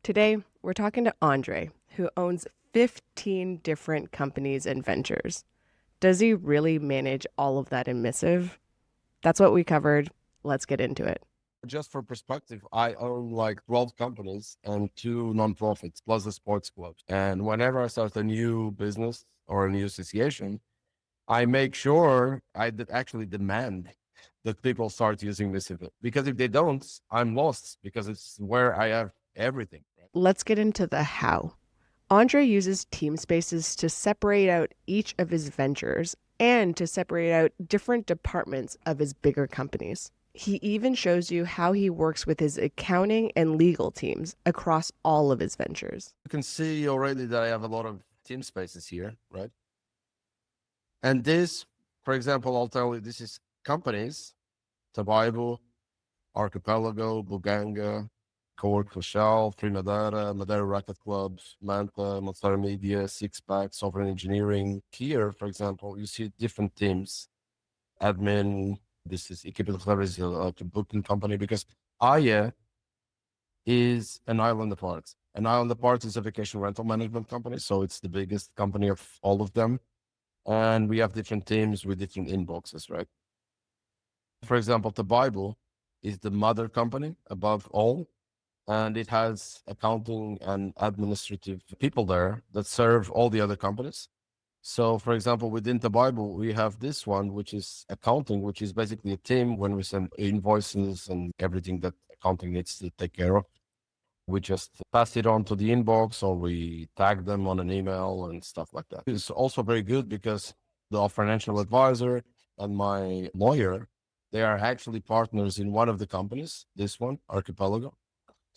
Today, we're talking to Andre, who owns 15 different companies and ventures. Does he really manage all of that in Missive? That's what we covered. Let's get into it. Just for perspective, I own like 12 companies and two nonprofits plus a sports club. And whenever I start a new business or a new association, I make sure actually demand that people start using Missive. Because if they don't, I'm lost because it's where I have everything. Right? Let's get into the how. Andre uses team spaces to separate out each of his ventures and to separate out different departments of his bigger companies. He even shows you how he works with his accounting and legal teams across all of his ventures. You can see already that I have a lot of team spaces here, right? And this, for example, I'll tell you, this is companies, Bible, Archipelago, Buganga, Cowork for Shell, Trinidad, Madeira Racket Clubs, Manta, Monster Media, Six Pack, Sovereign Engineering. Here, for example, you see different teams. Admin, this is Equipe de Flores, a booking company, because Aya is an island apart. An island apart is a vacation rental management company, so it's the biggest company of all of them. And we have different teams with different inboxes, right? For example, the Bible is the mother company above all, and it has accounting and administrative people there that serve all the other companies. So, for example, within the Bible, we have this one, which is accounting, which is basically a team when we send invoices and everything that accounting needs to take care of. We just pass it on to the inbox or we tag them on an email and stuff like that. It's also very good because the financial advisor and my lawyer, they are actually partners in one of the companies, this one, Archipelago.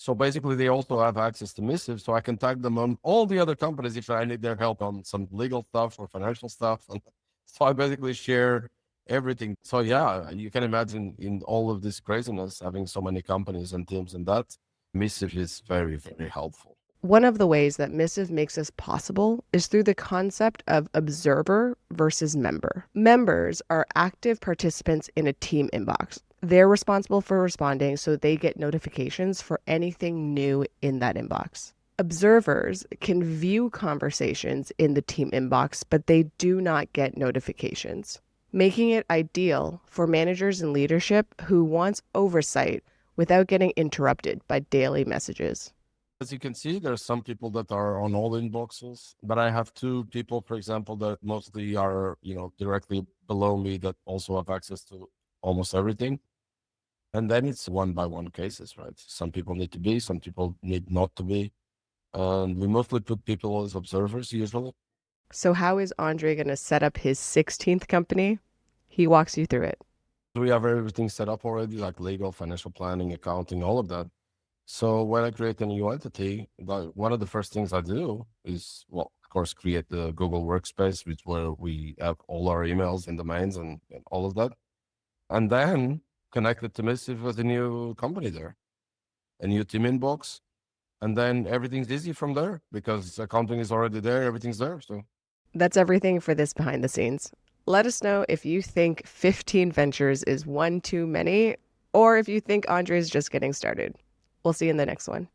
So basically, they also have access to Missive, so I can tag them on all the other companies if I need their help on some legal stuff or financial stuff. And so I basically share everything. So yeah, you can imagine in all of this craziness, having so many companies and teams and that, Missive is very, very helpful. One of the ways that Missive makes this possible is through the concept of observer versus member. Members are active participants in a team inbox. They're responsible for responding, so they get notifications for anything new in that inbox. Observers can view conversations in the team inbox, but they do not get notifications, making it ideal for managers and leadership who wants oversight without getting interrupted by daily messages. As you can see, there's some people that are on all inboxes, but I have two people, for example, that mostly are, directly below me that also have access to almost everything. And then it's one by one cases, right? Some people need to be, some people need not to be. And we mostly put people as observers usually. So, how is Andre going to set up his 16th company? He walks you through it. We have everything set up already, like legal, financial planning, accounting, all of that. So when I create a new entity, one of the first things I do is, well, of course, create the Google Workspace, which where we have all our emails and domains and all of that. And then connect it to Missive with a new company there, a new team inbox. And then everything's easy from there because accounting is already there, everything's there. So That's everything for this behind the scenes. Let us know if you think 15 ventures is one too many, or if you think Andre is just getting started. We'll see you in the next one.